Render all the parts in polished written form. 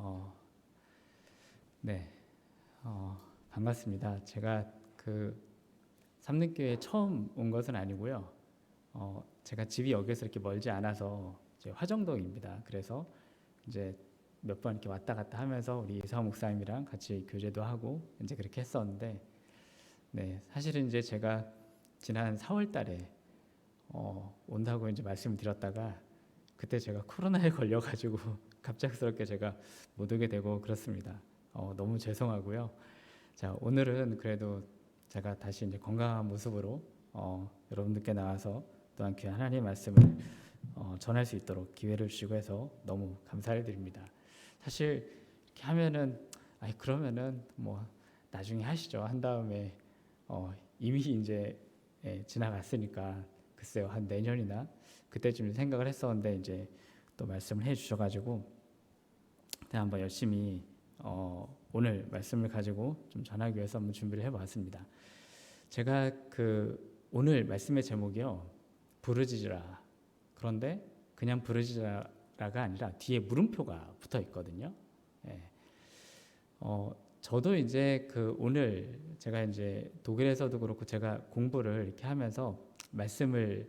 어, 네, 반갑습니다. 제가 그 삼릉교회 처음 온 것은 아니고요. 제가 집이 여기서 이렇게 멀지 않아서 이제 화정동입니다. 그래서 이제 몇 번 이렇게 왔다 갔다 하면서 우리 이사호 목사님이랑 같이 교제도 하고 이제 그렇게 했었는데, 네, 사실은 이제 제가 지난 4월 달에 온다고 이제 말씀을 드렸다가 그때 제가 코로나에 걸려가지고 갑작스럽게 제가 못 오게 되고 그렇습니다. 너무 죄송하고요. 자, 오늘은 그래도 제가 다시 이제 건강한 모습으로 여러분들께 나와서 또한 귀한 하나님의 말씀을 전할 수 있도록 기회를 주시고 해서 너무 감사를 드립니다. 사실 이렇게 하면은 그러면은 뭐 나중에 하시죠 한 다음에 이미 이제 지나갔으니까 글쎄요 한 내년이나 그때쯤 생각을 했었는데 이제 또 말씀을 해주셔가지고 한번 열심히 오늘 말씀을 가지고 좀 전하기 위해서 한번 준비를 해봤습니다. 제가 오늘 말씀의 제목이요, 부르짖으라. 그런데 그냥 부르짖으라가 아니라 뒤에 물음표가 붙어 있거든요. 예. 저도 이제 오늘 제가 이제 독일에서도 그렇고 제가 공부를 이렇게 하면서 말씀을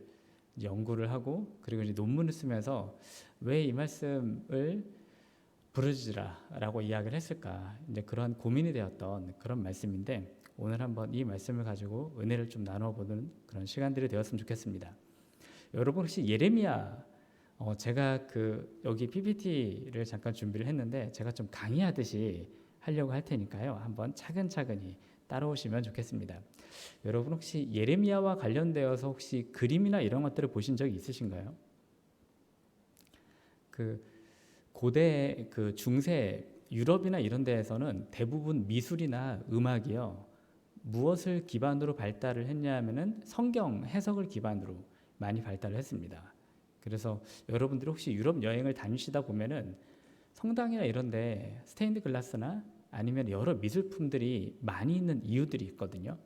연구를 하고 그리고 이제 논문을 쓰면서 왜 이 말씀을 부르짖으라라고 이야기를 했을까, 이제 그런 고민이 되었던 그런 말씀인데, 오늘 한번 이 말씀을 가지고 은혜를 좀 나눠보는 그런 시간들이 되었으면 좋겠습니다. 여러분 혹시 예레미야, 제가 여기 PPT를 잠깐 준비를 했는데 제가 좀 강의하듯이 하려고 할 테니까요, 한번 차근차근히 따라오시면 좋겠습니다. 여러분 혹시 예레미야와 관련되어서 혹시 그림이나 이런 것들을 보신 적이 있으신가요? 고대 중세 유럽이나 이런 데에서는 대부분 미술이나 음악이요, 무엇을 기반으로 발달을 했냐 하면은 성경 해석을 기반으로 많이 발달을 했습니다. 그래서 여러분들이 혹시 유럽 여행을 다니시다 보면은 성당이나 이런 데 스테인드 글라스나 아니면 여러 미술품들이 많이 있는 이유들이 있거든요.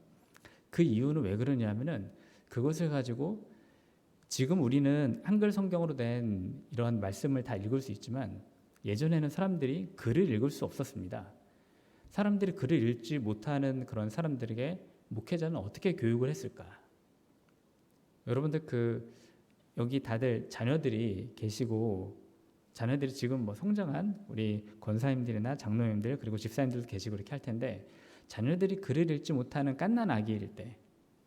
그 이유는 왜 그러냐면은 그것을 가지고 지금 우리는 한글 성경으로 된 이러한 말씀을 다 읽을 수 있지만 예전에는 사람들이 글을 읽을 수 없었습니다. 사람들이 글을 읽지 못하는 그런 사람들에게 목회자는 어떻게 교육을 했을까? 여러분들 여기 다들 자녀들이 계시고 자녀들이 지금 뭐 성장한 우리 권사님들이나 장로님들 그리고 집사님들도 계시고 이렇게 할 텐데, 자녀들이 글을 읽지 못하는 갓난 아기일 때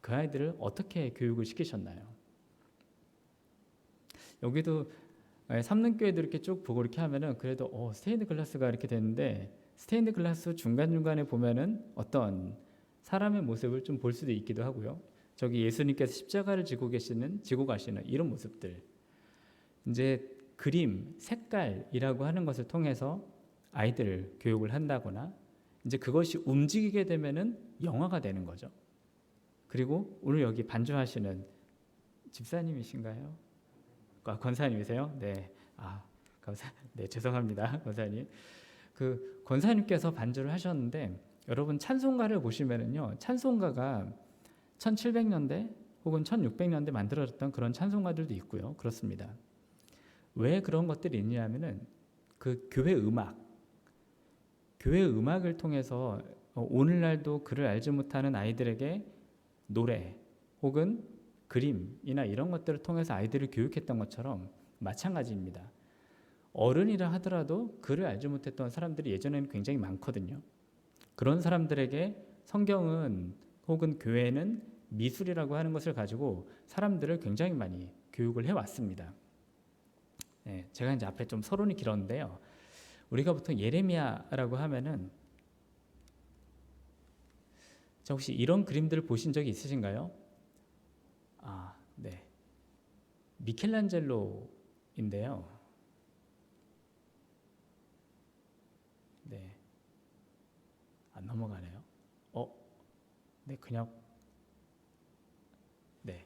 그 아이들을 어떻게 교육을 시키셨나요? 여기도 삼릉교회도 이렇게 쭉 보고 이렇게 하면은 그래도 스테인드 글라스가 이렇게 되는데, 스테인드 글라스 중간중간에 보면은 어떤 사람의 모습을 좀 볼 수도 있기도 하고요. 저기 예수님께서 십자가를 지고 가시는 이런 모습들, 이제 그림, 색깔이라고 하는 것을 통해서 아이들을 교육을 한다거나, 이제 그것이 움직이게 되면은 영화가 되는 거죠. 그리고 오늘 여기 반주하시는 집사님이신가요? 권사님이세요? 네. 네, 죄송합니다. 권사님. 권사님께서 반주를 하셨는데, 여러분 찬송가를 보시면은요, 찬송가가 1700년대 혹은 1600년대 만들어졌던 그런 찬송가들도 있고요. 그렇습니다. 왜 그런 것들이 있냐면은 교회 음악을 통해서 오늘날도 글을 알지 못하는 아이들에게 노래 혹은 그림이나 이런 것들을 통해서 아이들을 교육했던 것처럼 마찬가지입니다. 어른이라 하더라도 글을 알지 못했던 사람들이 예전에는 굉장히 많거든요. 그런 사람들에게 성경은 혹은 교회는 미술이라고 하는 것을 가지고 사람들을 굉장히 많이 교육을 해왔습니다. 네, 제가 이제 앞에 좀 서론이 길었는데요. 우리가 보통 예레미야라고 하면은, 혹시 이런 그림들을 보신 적이 있으신가요? 네. 미켈란젤로인데요. 네. 안 넘어가네요. 네, 그냥 네.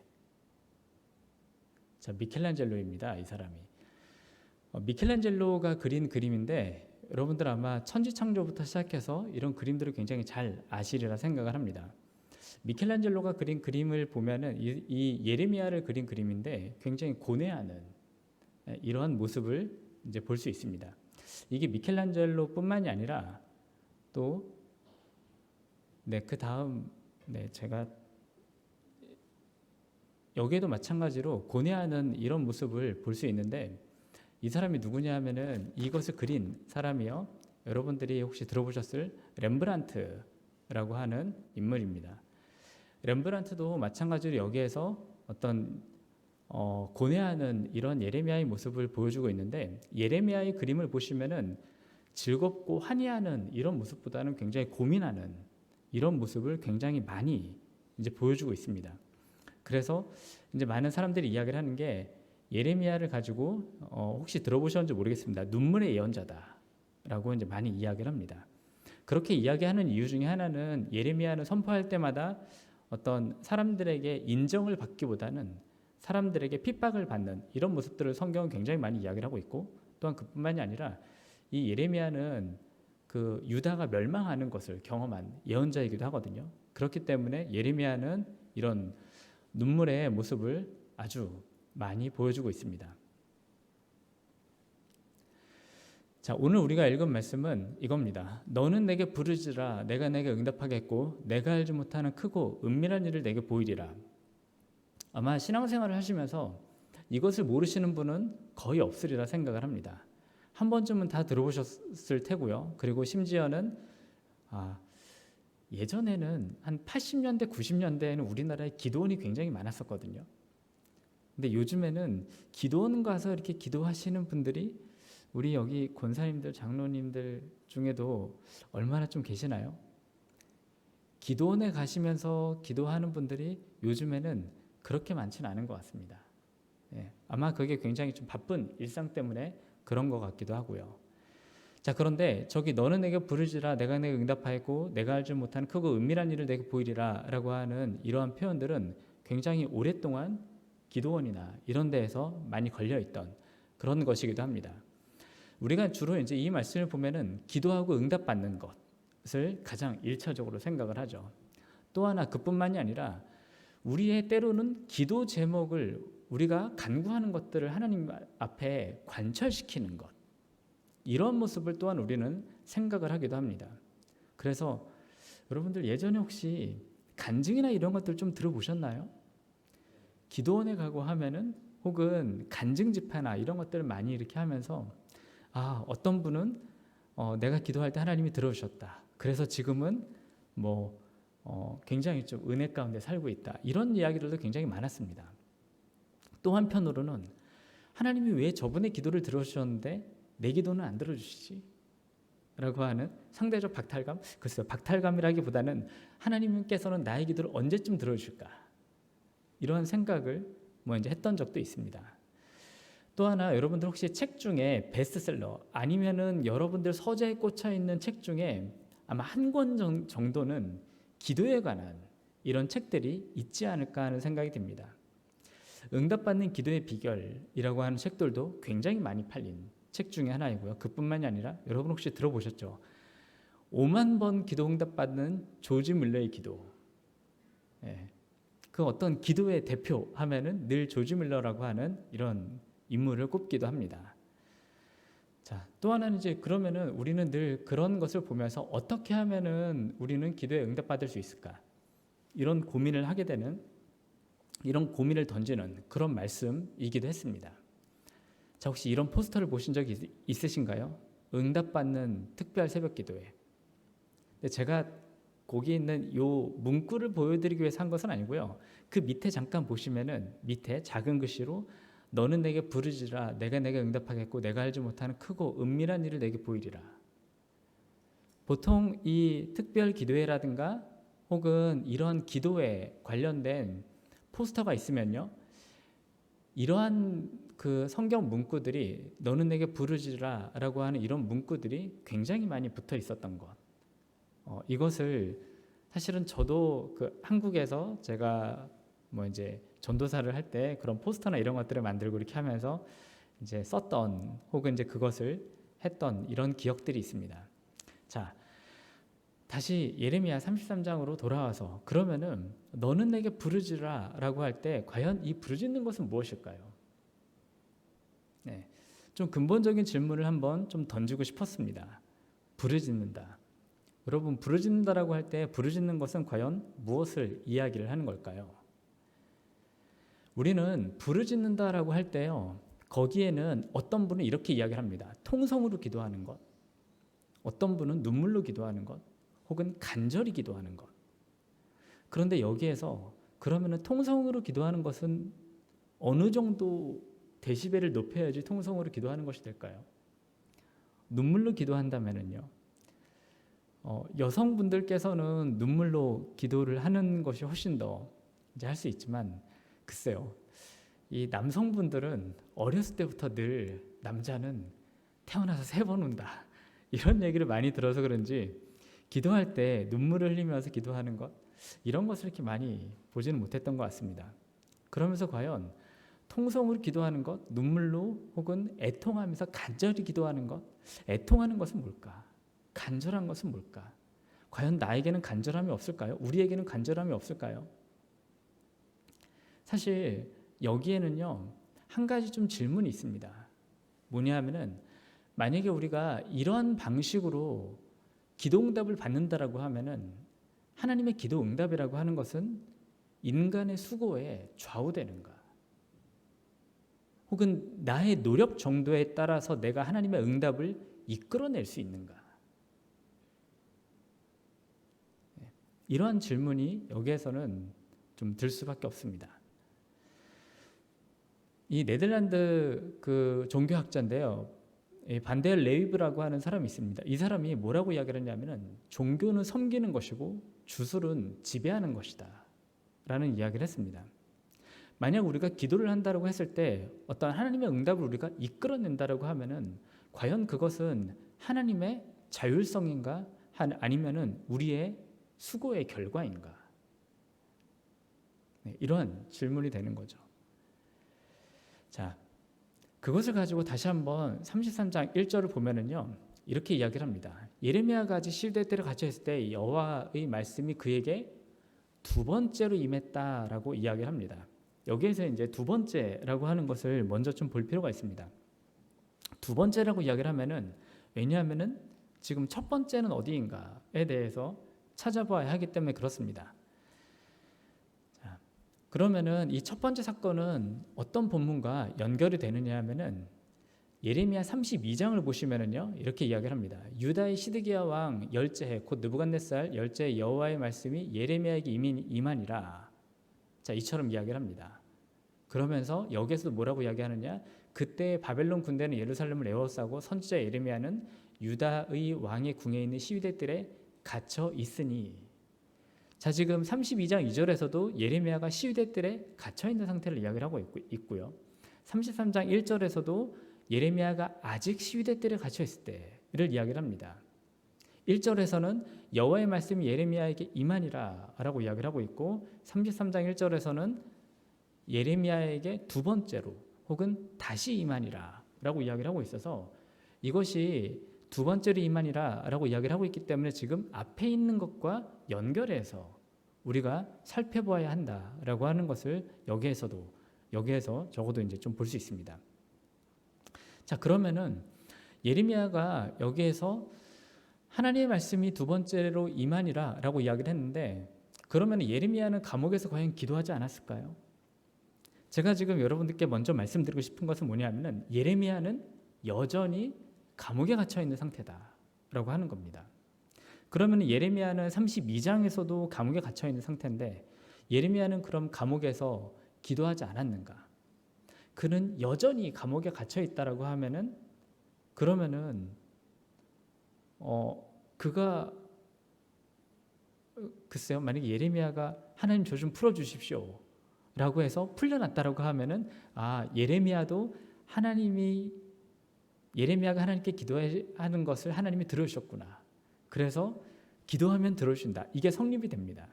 자, 미켈란젤로입니다. 이 사람이. 미켈란젤로가 그린 그림인데, 여러분들 아마 천지창조부터 시작해서 이런 그림들을 굉장히 잘 아시리라 생각을 합니다. 미켈란젤로가 그린 그림을 보면은 이 예레미야를 그린 그림인데 굉장히 고뇌하는 이러한 모습을 이제 볼 수 있습니다. 이게 미켈란젤로뿐만이 아니라 또 그 다음 제가 여기에도 마찬가지로 고뇌하는 이런 모습을 볼 수 있는데 이 사람이 누구냐 하면은 이것을 그린 사람이요. 여러분들이 혹시 들어보셨을 렘브란트라고 하는 인물입니다. 렘브란트도 마찬가지로 여기에서 어떤 고뇌하는 이런 예레미야의 모습을 보여주고 있는데 예레미야의 그림을 보시면은 즐겁고 환희하는 이런 모습보다는 굉장히 고민하는 이런 모습을 굉장히 많이 이제 보여주고 있습니다. 그래서 이제 많은 사람들이 이야기를 하는 게 예레미야를 가지고 혹시 들어보셨는지 모르겠습니다. 눈물의 예언자다라고 이제 많이 이야기를 합니다. 그렇게 이야기하는 이유 중에 하나는 예레미야는 선포할 때마다 어떤 사람들에게 인정을 받기보다는 사람들에게 핍박을 받는 이런 모습들을 성경은 굉장히 많이 이야기를 하고 있고 또한 그뿐만이 아니라 이 예레미야는 그 유다가 멸망하는 것을 경험한 예언자이기도 하거든요. 그렇기 때문에 예레미야는 이런 눈물의 모습을 아주 많이 보여주고 있습니다. 자, 오늘 우리가 읽은 말씀은 이겁니다. 너는 내게 부르짖으라 내가 내게 응답하겠고 내가 알지 못하는 크고 은밀한 일을 내게 보이리라. 아마 신앙생활을 하시면서 이것을 모르시는 분은 거의 없으리라 생각을 합니다. 한 번쯤은 다 들어보셨을 테고요. 그리고 심지어는 예전에는 한 80년대, 90년대에는 우리나라에 기도원이 굉장히 많았었거든요. 근데 요즘에는 기도원 가서 이렇게 기도하시는 분들이 우리 여기 권사님들, 장로님들 중에도 얼마나 좀 계시나요? 기도원에 가시면서 기도하는 분들이 요즘에는 그렇게 많지는 않은 것 같습니다. 아마 그게 굉장히 좀 바쁜 일상 때문에 그런 것 같기도 하고요. 자, 그런데 저기 너는 내게 부르짖으라 내가 내게 응답하였고 내가 알지 못하는 크고 은밀한 일을 내게 보이리라 라고 하는 이러한 표현들은 굉장히 오랫동안 기도원이나 이런 데에서 많이 걸려있던 그런 것이기도 합니다. 우리가 주로 이제 이 말씀을 보면은 기도하고 응답받는 것을 가장 일차적으로 생각을 하죠. 또 하나 그뿐만이 아니라 우리의 때로는 기도 제목을 우리가 간구하는 것들을 하나님 앞에 관철시키는 것 이런 모습을 또한 우리는 생각을 하기도 합니다. 그래서 여러분들 예전에 혹시 간증이나 이런 것들 좀 들어보셨나요? 기도원에 가고 하면은 혹은 간증 집회나 이런 것들을 많이 이렇게 하면서 어떤 분은 내가 기도할 때 하나님이 들어주셨다. 그래서 지금은 굉장히 좀 은혜 가운데 살고 있다. 이런 이야기들도 굉장히 많았습니다. 또 한편으로는 하나님이 왜 저분의 기도를 들어주셨는데 내 기도는 안 들어주시지? 라고 하는 상대적 박탈감? 글쎄요, 박탈감이라기보다는 하나님께서는 나의 기도를 언제쯤 들어주실까? 이런 생각을 이제 했던 적도 있습니다. 또 하나 여러분들 혹시 책 중에 베스트셀러 아니면은 여러분들 서재에 꽂혀 있는 책 중에 아마 한 권 정도는 기도에 관한 이런 책들이 있지 않을까 하는 생각이 듭니다. 응답받는 기도의 비결이라고 하는 책들도 굉장히 많이 팔린 책 중에 하나이고요. 그뿐만이 아니라 여러분 혹시 들어보셨죠? 5만 번 기도 응답받는 조지 밀러의 기도. 그 어떤 기도의 대표 하면은 늘 조지 밀러라고 하는 이런 인물을 꼽기도 합니다. 자, 또 하나는 이제 그러면은 우리는 늘 그런 것을 보면서 어떻게 하면은 우리는 기도에 응답받을 수 있을까? 이런 고민을 하게 되는 이런 고민을 던지는 그런 말씀이기도 했습니다. 자, 혹시 이런 포스터를 보신 적이 있으신가요? 응답받는 특별 새벽 기도회. 근데 제가 거기 있는 요 문구를 보여드리기 위해서 한 것은 아니고요. 그 밑에 잠깐 보시면은 밑에 작은 글씨로 너는 내게 부르짖으라 내가 내게 응답하겠고 내가 알지 못하는 크고 은밀한 일을 내게 보이리라. 보통 이 특별 기도회라든가 혹은 이런 기도에 관련된 포스터가 있으면요. 이러한 그 성경 문구들이 너는 내게 부르짖으라 라고 하는 이런 문구들이 굉장히 많이 붙어 있었던 것. 이것을 사실은 저도 그 한국에서 제가 이제 전도사를 할 때 그런 포스터나 이런 것들을 만들고 이렇게 하면서 이제 썼던 혹은 이제 그것을 했던 이런 기억들이 있습니다. 자, 다시 예레미야 33장으로 돌아와서 그러면은 너는 내게 부르짖으라 라고 할 때 과연 이 부르짖는 것은 무엇일까요? 좀 근본적인 질문을 한번 좀 던지고 싶었습니다. 부르짖는다. 여러분, 부르짖는다라고 할 때 부르짖는 것은 과연 무엇을 이야기를 하는 걸까요? 우리는 부르짖는다라고 할 때요, 거기에는 어떤 분은 이렇게 이야기를 합니다. 통성으로 기도하는 것, 어떤 분은 눈물로 기도하는 것, 혹은 간절히 기도하는 것. 그런데 여기에서 그러면은 통성으로 기도하는 것은 어느 정도 데시벨을 높여야지 통성으로 기도하는 것이 될까요? 눈물로 기도한다면은요, 여성분들께서는 눈물로 기도를 하는 것이 훨씬 더 이제 할 수 있지만, 글쎄요, 이 남성분들은 어렸을 때부터 늘 남자는 태어나서 3번 운다 이런 얘기를 많이 들어서 그런지 기도할 때 눈물을 흘리면서 기도하는 것, 이런 것을 이렇게 많이 보지는 못했던 것 같습니다. 그러면서 과연 통성으로 기도하는 것, 눈물로 혹은 애통하면서 간절히 기도하는 것, 애통하는 것은 뭘까? 간절한 것은 뭘까? 과연 나에게는 간절함이 없을까요? 우리에게는 간절함이 없을까요? 사실 여기에는요, 한 가지 좀 질문이 있습니다. 뭐냐 하면은, 만약에 우리가 이러한 방식으로 기도 응답을 받는다라고 하면은, 하나님의 기도 응답이라고 하는 것은 인간의 수고에 좌우되는가? 혹은 나의 노력 정도에 따라서 내가 하나님의 응답을 이끌어낼 수 있는가? 이러한 질문이 여기에서는 좀 들 수밖에 없습니다. 이 네덜란드 그 종교학자인데요, 반데르 레이브라고 하는 사람이 있습니다. 이 사람이 뭐라고 이야기를 했냐면은, 종교는 섬기는 것이고 주술은 지배하는 것이다 라는 이야기를 했습니다. 만약 우리가 기도를 한다고 했을 때 어떤 하나님의 응답을 우리가 이끌어낸다라고 하면은, 과연 그것은 하나님의 자율성인가, 아니면은 우리의 수고의 결과인가? 이러한 질문이 되는 거죠. 자, 그것을 가지고 다시 한번 33장 1절을 보면은요, 이렇게 이야기를 합니다. 예레미야가 아직 시드에 갇혀 있을 때 여호와의 말씀이 그에게 2번째로 임했다라고 이야기를 합니다. 여기에서 이제 2번째라고 하는 것을 먼저 좀 볼 필요가 있습니다. 2번째라고 이야기를 하면은, 왜냐하면은 지금 첫 번째는 어디인가에 대해서 찾아봐야 하기 때문에 그렇습니다. 자, 그러면은 이 첫 번째 사건은 어떤 본문과 연결이 되느냐 하면은, 예레미야 32장을 보시면은요, 이렇게 이야기를 합니다. 유다의 시드기야 왕 열째 해, 곧 느부갓네살 열째 해 여호와의 말씀이 예레미야에게 임하니라. 자, 이처럼 이야기를 합니다. 그러면서 여기에서도 뭐라고 이야기하느냐? 그때 바벨론 군대는 예루살렘을 에워싸고 선지자 예레미야는 유다의 왕의 궁에 있는 시위대들에 갇혀 있으니. 자, 지금 32장 2절에서도 예레미야가 시위대들에 갇혀 있는 상태를 이야기를 하고 있고요. 33장 1절에서도 예레미야가 아직 시위대들에 갇혀 있을 때를 이야기를 합니다. 1절에서는 여호와의 말씀이 예레미야에게 임하니라 라고 이야기를 하고 있고, 33장 1절에서는 예레미야에게 2번째로 혹은 다시 임하니라 라고 이야기를 하고 있어서, 이것이 2번째로 임하니라 라고 이야기를 하고 있기 때문에 지금 앞에 있는 것과 연결해서 우리가 살펴봐야 한다라고 하는 것을 여기에서 적어도 이제 좀 볼 수 있습니다. 자, 그러면은 예레미야가 여기에서 하나님의 말씀이 2번째로 임하니라 라고 이야기를 했는데, 그러면 예레미야는 감옥에서 과연 기도하지 않았을까요? 제가 지금 여러분들께 먼저 말씀드리고 싶은 것은 뭐냐면은, 예레미야는 여전히 감옥에 갇혀 있는 상태다라고 하는 겁니다. 그러면 예레미야는 32장에서도 감옥에 갇혀 있는 상태인데, 예레미야는 그럼 감옥에서 기도하지 않았는가? 그는 여전히 감옥에 갇혀 있다라고 하면은, 그러면은 그가 글쎄요, 만약에 예레미야가 하나님 저 좀 풀어주십시오 라고 해서 풀려났다라고 하면은, 예레미야도 예레미야가 하나님께 기도하는 것을 하나님이 들으셨구나, 그래서 기도하면 들어주신다, 이게 성립이 됩니다.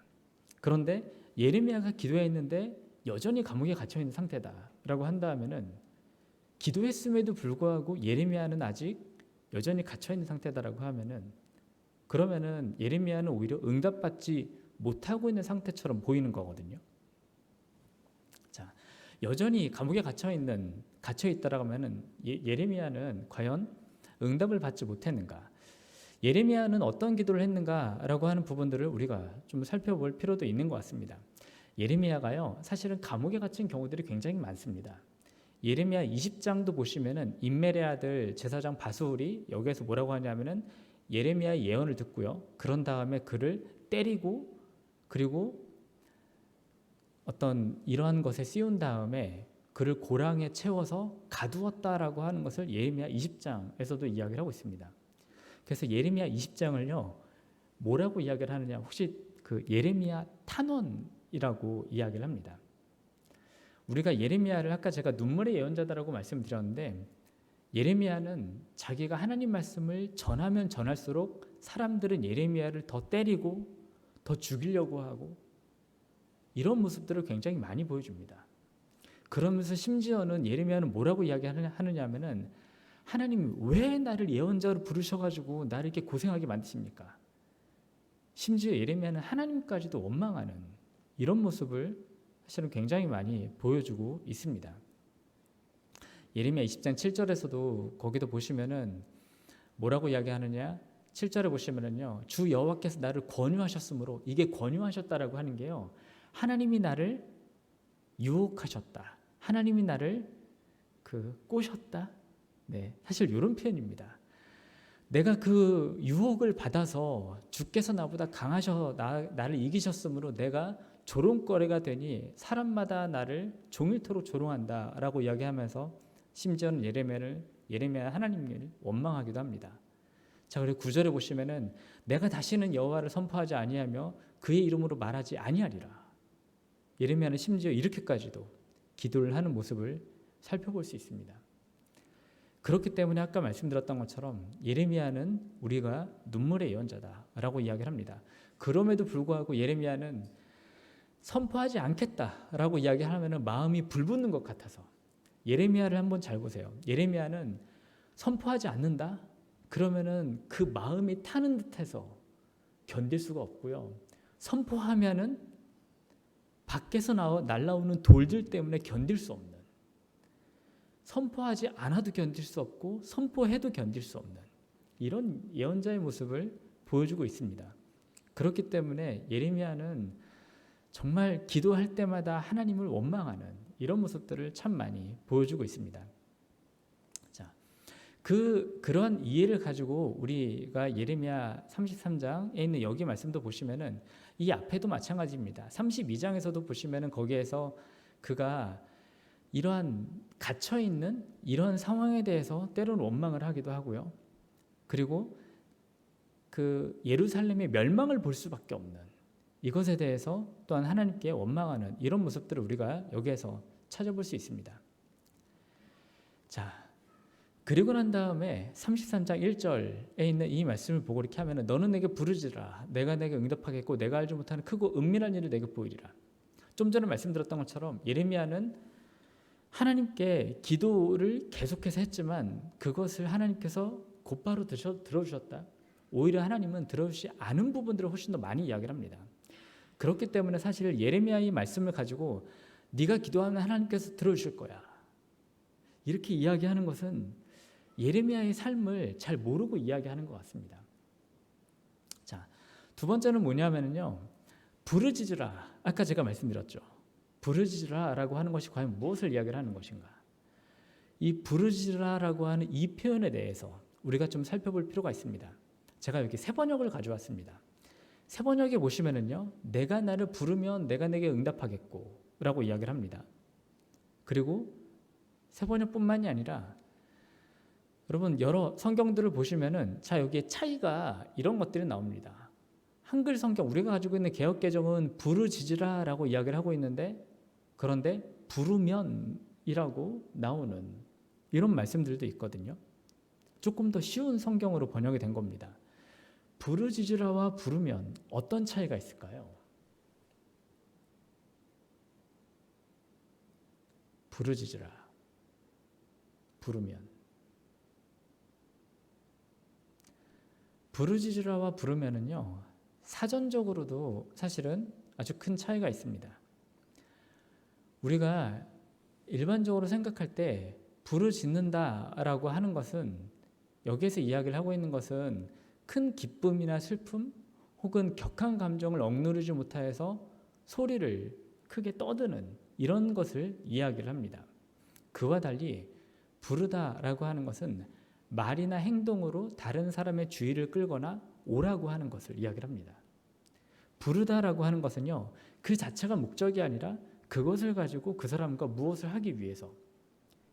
그런데 예레미야가 기도했는데 여전히 감옥에 갇혀 있는 상태다라고 한다면은, 기도했음에도 불구하고 예레미야는 아직 여전히 갇혀 있는 상태다라고 하면은, 그러면은 예레미야는 오히려 응답받지 못하고 있는 상태처럼 보이는 거거든요. 자, 여전히 감옥에 갇혀 있는 갇혀 있다라고 하면은 예레미야는 과연 응답을 받지 못했는가? 예레미야는 어떤 기도를 했는가라고 하는 부분들을 우리가 좀 살펴볼 필요도 있는 것 같습니다. 예레미야가요, 사실은 감옥에 갇힌 경우들이 굉장히 많습니다. 예레미야 20장도 보시면은 임멜의 아들 제사장 바수울이 여기에서 뭐라고 하냐면은 예레미야의 예언을 듣고요, 그런 다음에 그를 때리고 그리고 어떤 이러한 것에 씌운 다음에 그를 고랑에 채워서 가두었다라고 하는 것을 예레미야 20장에서도 이야기를 하고 있습니다. 그래서 예레미야 20장을요, 뭐라고 이야기를 하느냐, 혹시 그 예레미야 탄원이라고 이야기를 합니다. 우리가 예레미야를 아까 제가 눈물의 예언자다라고 말씀드렸는데, 예레미야는 자기가 하나님 말씀을 전하면 전할수록 사람들은 예레미야를 더 때리고 더 죽이려고 하고 이런 모습들을 굉장히 많이 보여줍니다. 그러면서 심지어는 예레미야는 뭐라고 이야기하느냐 하면은, 하나님 왜 나를 예언자로 부르셔가지고 나를 이렇게 고생하게 만드십니까? 심지어 예레미야는 하나님까지도 원망하는 이런 모습을 사실은 굉장히 많이 보여주고 있습니다. 예레미야 20장 7절에서도 거기도 보시면은 뭐라고 이야기하느냐, 7절에 보시면은요, 주 여호와께서 나를 권유하셨으므로, 이게 권유하셨다라고 하는 게요, 하나님이 나를 유혹하셨다, 하나님이 나를 꼬셨다. 네, 사실 이런 표현입니다. 내가 그 유혹을 받아서 주께서 나보다 강하셔 나를 이기셨으므로 내가 조롱거리가 되니 사람마다 나를 종일토록 조롱한다라고 이야기하면서 심지어는 예레미야 하나님을 원망하기도 합니다. 자, 그리고 9절에 보시면은 내가 다시는 여호와를 선포하지 아니하며 그의 이름으로 말하지 아니하리라. 예레미야는 심지어 이렇게까지도 기도를 하는 모습을 살펴볼 수 있습니다. 그렇기 때문에 아까 말씀드렸던 것처럼 예레미야는 우리가 눈물의 예언자다라고 이야기를 합니다. 그럼에도 불구하고 예레미야는 선포하지 않겠다라고 이야기하면 마음이 불붙는 것 같아서, 예레미야를 한번 잘 보세요. 예레미야는 선포하지 않는다? 그러면은 그 마음이 타는 듯해서 견딜 수가 없고요. 선포하면은 밖에서 날라오는 돌들 때문에 견딜 수 없는, 선포하지 않아도 견딜 수 없고 선포해도 견딜 수 없는 이런 예언자의 모습을 보여주고 있습니다. 그렇기 때문에 예레미야는 정말 기도할 때마다 하나님을 원망하는 이런 모습들을 참 많이 보여주고 있습니다. 자, 그런 이해를 가지고 우리가 예레미야 33장에 있는 여기 말씀도 보시면은 이 앞에도 마찬가지입니다. 32장에서도 보시면은 거기에서 그가 이러한 갇혀 있는 이런 상황에 대해서 때로는 원망을 하기도 하고요. 그리고 그 예루살렘의 멸망을 볼 수밖에 없는 이것에 대해서 또한 하나님께 원망하는 이런 모습들을 우리가 여기에서 찾아볼 수 있습니다. 자, 그리고 난 다음에 33장 1절에 있는 이 말씀을 보고 이렇게 하면은 너는 내게 부르짖으라 내가 내게 응답하겠고 내가 알지 못하는 크고 은밀한 일을 내게 보이리라. 좀 전에 말씀드렸던 것처럼 예레미야는 하나님께 기도를 계속해서 했지만 그것을 하나님께서 곧바로 들어주셨다. 오히려 하나님은 들어주시 않은 부분들을 훨씬 더 많이 이야기를 합니다. 그렇기 때문에 사실 예레미야의 말씀을 가지고 네가 기도하면 하나님께서 들어주실 거야, 이렇게 이야기하는 것은 예레미야의 삶을 잘 모르고 이야기하는 것 같습니다. 자, 두 번째는 뭐냐면요, 부르짖으라. 아까 제가 말씀드렸죠. 부르짖으라라고 하는 것이 과연 무엇을 이야기를 하는 것인가? 이 부르짖으라라고 하는 이 표현에 대해서 우리가 좀 살펴볼 필요가 있습니다. 제가 여기 세 번역을 가져왔습니다. 세 번역에 보시면은요, 내가 나를 부르면 내가 내게 응답하겠고라고 이야기를 합니다. 그리고 세 번역뿐만이 아니라 여러분 여러 성경들을 보시면은 자 여기에 차이가 이런 것들이 나옵니다. 한글 성경 우리가 가지고 있는 개역 개정은 부르짖으라라고 이야기를 하고 있는데 그런데 부르면이라고 나오는 이런 말씀들도 있거든요. 조금 더 쉬운 성경으로 번역이 된 겁니다. 부르짖으라와 부르면 어떤 차이가 있을까요? 부르짖으라, 부르면. 부르짖으라와 부르면은요, 사전적으로도 사실은 아주 큰 차이가 있습니다. 우리가 일반적으로 생각할 때 부르짖는다라고 하는 것은, 여기에서 이야기를 하고 있는 것은 큰 기쁨이나 슬픔 혹은 격한 감정을 억누르지 못하여서 소리를 크게 떠드는 이런 것을 이야기를 합니다. 그와 달리 부르다라고 하는 것은 말이나 행동으로 다른 사람의 주의를 끌거나 오라고 하는 것을 이야기를 합니다. 부르다라고 하는 것은요, 그 자체가 목적이 아니라 그것을 가지고 그 사람과 무엇을 하기 위해서,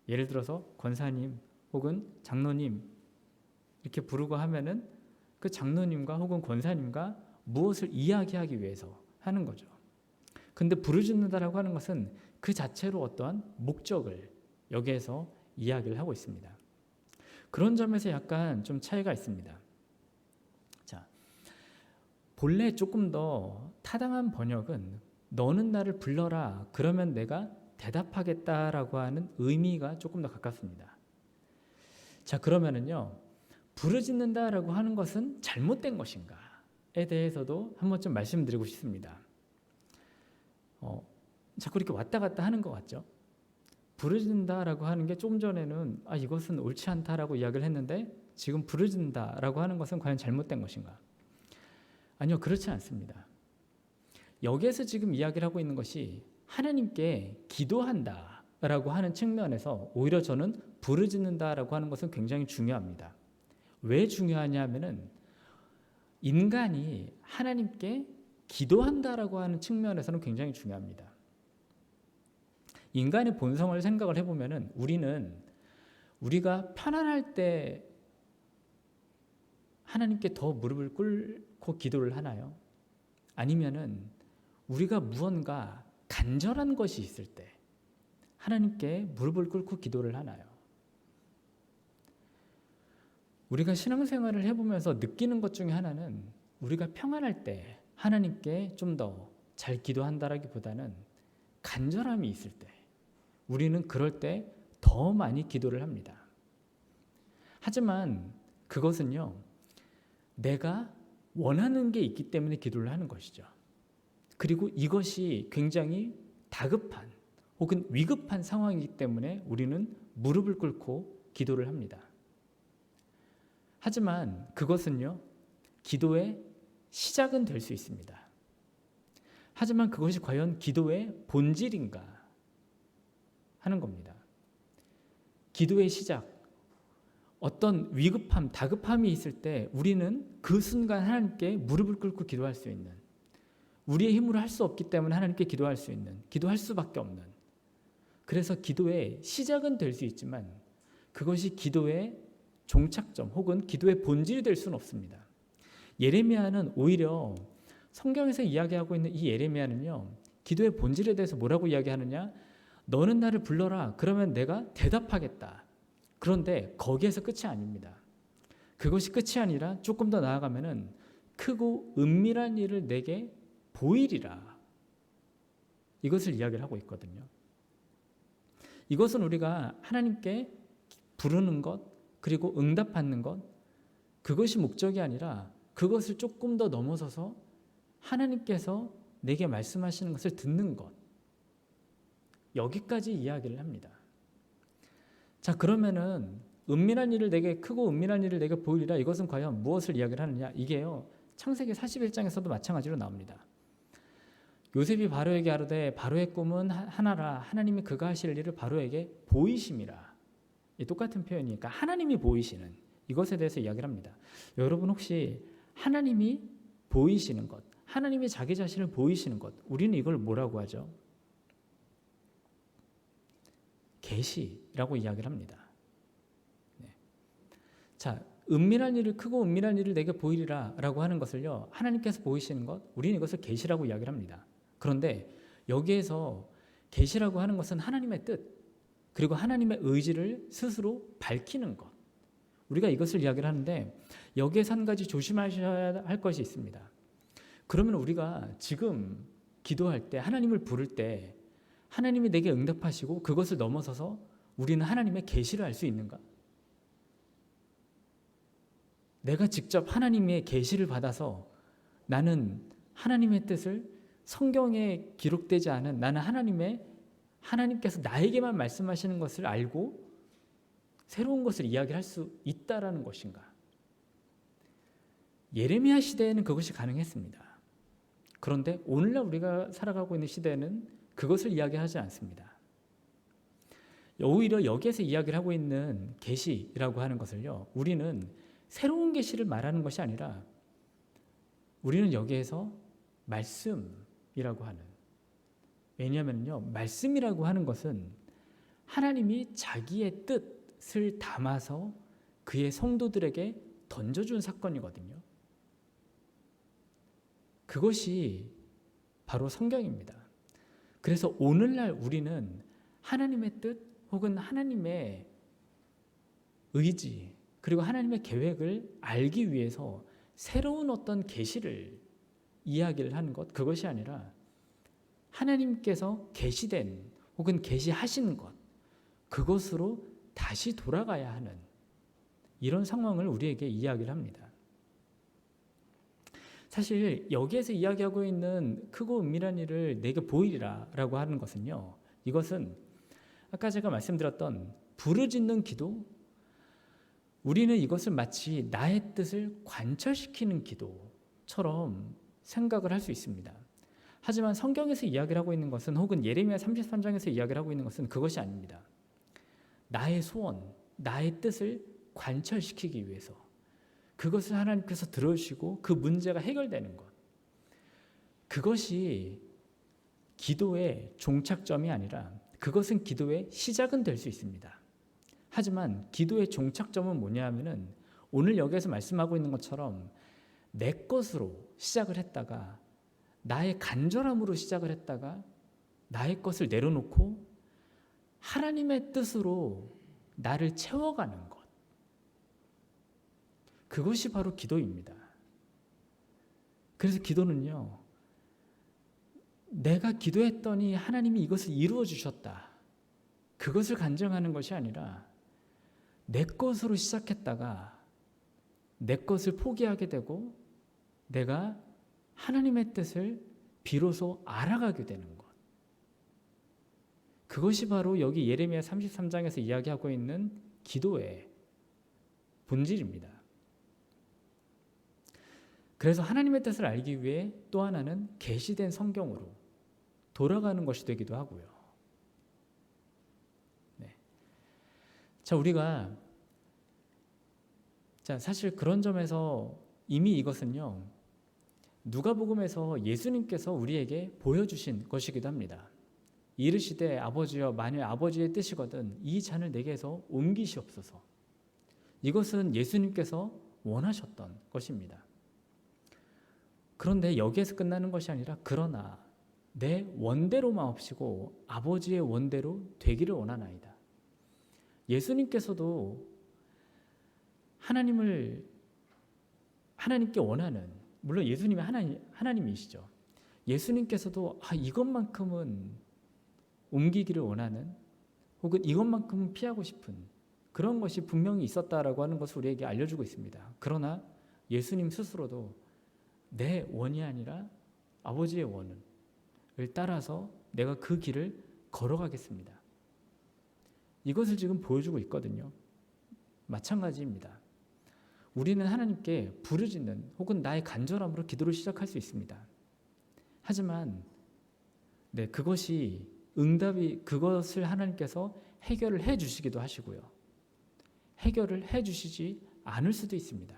예를 들어서 권사님 혹은 장로님 이렇게 부르고 하면은 그 장로님과 혹은 권사님과 무엇을 이야기하기 위해서 하는 거죠. 근데 부르짖는다라고 하는 것은 그 자체로 어떠한 목적을 여기에서 이야기를 하고 있습니다. 그런 점에서 약간 좀 차이가 있습니다. 자, 본래 조금 더 타당한 번역은 너는 나를 불러라 그러면 내가 대답하겠다라고 하는 의미가 조금 더 가깝습니다. 자, 그러면은요, 부르짖는다라고 하는 것은 잘못된 것인가에 대해서도 한번 좀 말씀드리고 싶습니다. 자꾸 이렇게 왔다 갔다 하는 것 같죠? 부르짖는다라고 하는 게 조금 전에는 이것은 옳지 않다라고 이야기를 했는데 지금 부르짖는다라고 하는 것은 과연 잘못된 것인가? 아니요, 그렇지 않습니다. 여기에서 지금 이야기를 하고 있는 것이 하나님께 기도한다라고 하는 측면에서 오히려 저는 부르짖는다라고 하는 것은 굉장히 중요합니다. 왜 중요하냐 하면은 인간이 하나님께 기도한다라고 하는 측면에서는 굉장히 중요합니다. 인간의 본성을 생각을 해보면은 우리가 편안할 때 하나님께 더 무릎을 꿇고 기도를 하나요? 아니면은 우리가 무언가 간절한 것이 있을 때 하나님께 무릎을 꿇고 기도를 하나요? 우리가 신앙생활을 해보면서 느끼는 것 중에 하나는 우리가 평안할 때 하나님께 좀 더 잘 기도한다라기보다는 간절함이 있을 때 우리는 그럴 때 더 많이 기도를 합니다. 하지만 그것은요, 내가 원하는 게 있기 때문에 기도를 하는 것이죠. 그리고 이것이 굉장히 다급한 혹은 위급한 상황이기 때문에 우리는 무릎을 꿇고 기도를 합니다. 하지만 그것은요, 기도의 시작은 될 수 있습니다. 하지만 그것이 과연 기도의 본질인가 하는 겁니다. 기도의 시작, 어떤 위급함, 다급함이 있을 때 우리는 그 순간 하나님께 무릎을 꿇고 기도할 수 있는, 우리의 힘으로 할 수 없기 때문에 하나님께 기도할 수 있는, 기도할 수밖에 없는, 그래서 기도의 시작은 될 수 있지만 그것이 기도의 종착점 혹은 기도의 본질이 될 수는 없습니다. 예레미야는 오히려 성경에서 이야기하고 있는 이 예레미야는요, 기도의 본질에 대해서 뭐라고 이야기하느냐? 너는 나를 불러라. 그러면 내가 대답하겠다. 그런데 거기에서 끝이 아닙니다. 그것이 끝이 아니라 조금 더 나아가면은 크고 은밀한 일을 내게 보이리라. 이것을 이야기를 하고 있거든요. 이것은 우리가 하나님께 부르는 것, 그리고 응답받는 것, 그것이 목적이 아니라 그것을 조금 더 넘어서서 하나님께서 내게 말씀하시는 것을 듣는 것, 여기까지 이야기를 합니다. 자, 그러면은 은밀한 일을 내게, 크고 은밀한 일을 내게 보이리라, 이것은 과연 무엇을 이야기를 하느냐? 이게요, 창세기 41장에서도 마찬가지로 나옵니다. 요셉이 바로에게 아뢰되 바로의 꿈은 하나라, 하나님이 그가 하실 일을 바로에게 보이심이라. 이 똑같은 표현이니까 하나님이 보이시는 이것에 대해서 이야기를 합니다. 여러분 혹시 하나님이 보이시는 것, 하나님이 자기 자신을 보이시는 것, 우리는 이걸 뭐라고 하죠? 계시라고 이야기를 합니다. 네. 자, 은밀한 일을, 크고 은밀한 일을 내게 보이리라 라고 하는 것을요, 하나님께서 보이시는 것, 우리는 이것을 계시라고 이야기를 합니다. 그런데 여기에서 계시라고 하는 것은 하나님의 뜻, 그리고 하나님의 의지를 스스로 밝히는 것, 우리가 이것을 이야기를 하는데 여기에서 한 가지 조심하셔야 할 것이 있습니다. 그러면 우리가 지금 기도할 때, 하나님을 부를 때 하나님이 내게 응답하시고 그것을 넘어서서 우리는 하나님의 계시를 알 수 있는가? 내가 직접 하나님의 계시를 받아서 나는 하나님의 뜻을, 성경에 기록되지 않은 나는 하나님께서 나에게만 말씀하시는 것을 알고 새로운 것을 이야기할 수 있다라는 것인가? 예레미야 시대에는 그것이 가능했습니다. 그런데 오늘날 우리가 살아가고 있는 시대에는 그것을 이야기하지 않습니다. 오히려 여기에서 이야기를 하고 있는 계시라고 하는 것을요, 우리는 새로운 계시를 말하는 것이 아니라 우리는 여기에서 말씀이라고 하는, 왜냐하면요, 말씀이라고 하는 것은 하나님이 자기의 뜻을 담아서 그의 성도들에게 던져준 사건이거든요. 그것이 바로 성경입니다. 그래서 오늘날 우리는 하나님의 뜻 혹은 하나님의 의지 그리고 하나님의 계획을 알기 위해서 새로운 어떤 계시를 이야기를 하는 것, 그것이 아니라 하나님께서 계시된 혹은 계시하신 것, 그것으로 다시 돌아가야 하는 이런 상황을 우리에게 이야기를 합니다. 사실 여기에서 이야기하고 있는 크고 은밀한 일을 내게 보이리라 라고 하는 것은요, 이것은 아까 제가 말씀드렸던 부르짖는 기도, 우리는 이것을 마치 나의 뜻을 관철시키는 기도처럼 생각을 할 수 있습니다. 하지만 성경에서 이야기를 하고 있는 것은, 혹은 예레미야 33장에서 이야기를 하고 있는 것은 그것이 아닙니다. 나의 소원, 나의 뜻을 관철시키기 위해서 그것을 하나님께서 들어주시고 그 문제가 해결되는 것, 그것이 기도의 종착점이 아니라 그것은 기도의 시작은 될 수 있습니다. 하지만 기도의 종착점은 뭐냐 하면은 오늘 여기에서 말씀하고 있는 것처럼 내 것으로 시작을 했다가 나의 간절함으로 시작을 했다가 나의 것을 내려놓고 하나님의 뜻으로 나를 채워가는 것, 그것이 바로 기도입니다. 그래서 기도는요, 내가 기도했더니 하나님이 이것을 이루어 주셨다, 그것을 간증하는 것이 아니라 내 것으로 시작했다가 내 것을 포기하게 되고 내가 하나님의 뜻을 비로소 알아가게 되는 것, 그것이 바로 여기 예레미야 33장에서 이야기하고 있는 기도의 본질입니다. 그래서 하나님의 뜻을 알기 위해 또 하나는 계시된 성경으로 돌아가는 것이 되기도 하고요. 네. 우리가 사실 그런 점에서 이미 이것은요, 누가복음에서 예수님께서 우리에게 보여주신 것이기도 합니다. 이르시되 아버지여, 만일 아버지의 뜻이거든 이 잔을 내게서 옮기시옵소서. 이것은 예수님께서 원하셨던 것입니다. 그런데 여기에서 끝나는 것이 아니라 그러나 내 원대로 마옵시고 아버지의 원대로 되기를 원하나이다. 예수님께서도 하나님께 원하는, 물론 예수님이 하나님이시죠. 예수님께서도 이것만큼은 옮기기를 원하는, 혹은 이것만큼은 피하고 싶은 그런 것이 분명히 있었다라고 하는 것을 우리에게 알려주고 있습니다. 그러나 예수님 스스로도 내 원이 아니라 아버지의 원을 따라서 내가 그 길을 걸어가겠습니다, 이것을 지금 보여주고 있거든요. 마찬가지입니다. 우리는 하나님께 부르짖는 혹은 나의 간절함으로 기도를 시작할 수 있습니다. 하지만 그것이 그것을 하나님께서 해결을 해 주시기도 하시고요, 해결을 해 주시지 않을 수도 있습니다.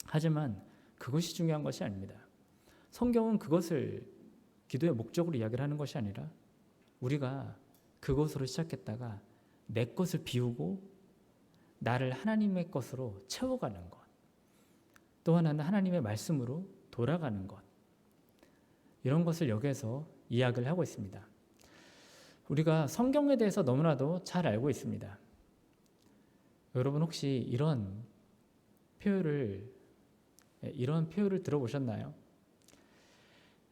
하지만 그것이 중요한 것이 아닙니다. 성경은 그것을 기도의 목적으로 이야기를 하는 것이 아니라 우리가 그것으로 시작했다가 내 것을 비우고 나를 하나님의 것으로 채워가는 것, 또 하나는 하나님의 말씀으로 돌아가는 것, 이런 것을 여기에서 이야기를 하고 있습니다. 우리가 성경에 대해서 너무나도 잘 알고 있습니다. 여러분 혹시 이런 표현을 들어보셨나요?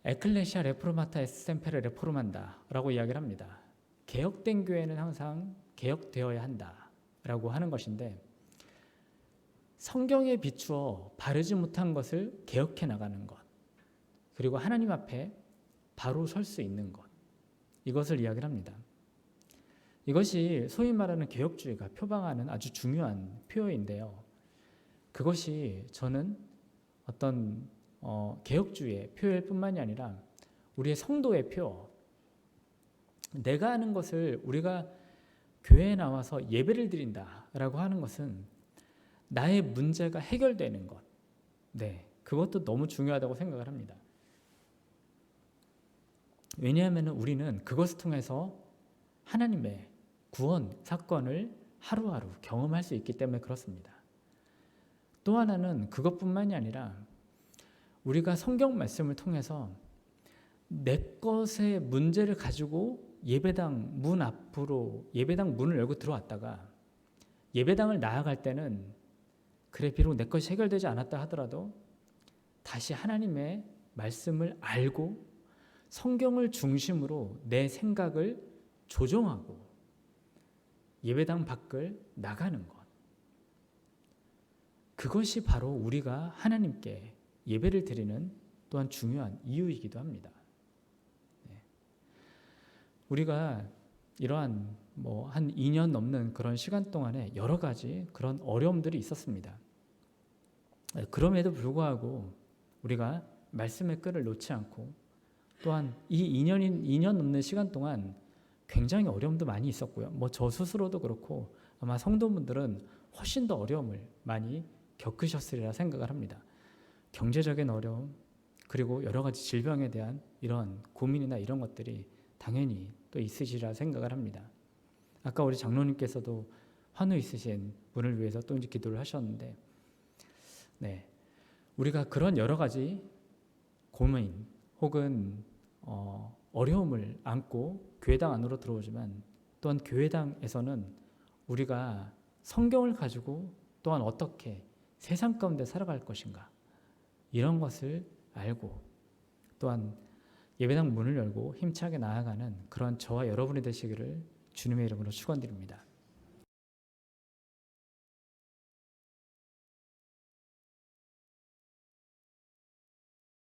에클레시아 레포르마타 에스셈페레 레포르만다라고 이야기를 합니다. 개혁된 교회는 항상 개혁되어야 한다라고 하는 것인데, 성경에 비추어 바르지 못한 것을 개혁해 나가는 것, 그리고 하나님 앞에 바로 설 수 있는 것, 이것을 이야기를 합니다. 이것이 소위 말하는 개혁주의가 표방하는 아주 중요한 표어인데요. 그것이 저는 어떤 개혁주의의 표일 뿐만이 아니라 우리의 성도의 표, 내가 하는 것을 우리가 교회에 나와서 예배를 드린다라고 하는 것은 나의 문제가 해결되는 것, 네, 그것도 너무 중요하다고 생각을 합니다. 왜냐하면 우리는 그것을 통해서 하나님의 구원 사건을 하루하루 경험할 수 있기 때문에 그렇습니다. 또 하나는 그것뿐만이 아니라 우리가 성경 말씀을 통해서 내 것의 문제를 가지고 예배당 문 앞으로 예배당 문을 열고 들어왔다가 예배당을 나아갈 때는 그래 비록 내 것이 해결되지 않았다 하더라도 다시 하나님의 말씀을 알고 성경을 중심으로 내 생각을 조정하고 예배당 밖을 나가는 것, 그것이 바로 우리가 하나님께 예배를 드리는 또한 중요한 이유이기도 합니다. 우리가 이러한 한 2년 넘는 그런 시간 동안에 여러 가지 그런 어려움들이 있었습니다. 그럼에도 불구하고 우리가 말씀의 끈을 놓지 않고 또한 이 2년 넘는 시간 동안 굉장히 어려움도 많이 있었고요. 저 스스로도 그렇고 아마 성도분들은 훨씬 더 어려움을 많이 겪으셨으리라 생각을 합니다. 경제적인 어려움, 그리고 여러 가지 질병에 대한 이런 고민이나 이런 것들이 당연히 또 있으시리라 생각을 합니다. 아까 우리 장로님께서도 환우 있으신 분을 위해서 또 이제 기도를 하셨는데, 네, 우리가 그런 여러 가지 고민 혹은 어려움을 안고 교회당 안으로 들어오지만 또한 교회당에서는 우리가 성경을 가지고 또한 어떻게 세상 가운데 살아갈 것인가 이런 것을 알고 또한 예배당 문을 열고 힘차게 나아가는 그런 저와 여러분이 되시기를 주님의 이름으로 축원드립니다.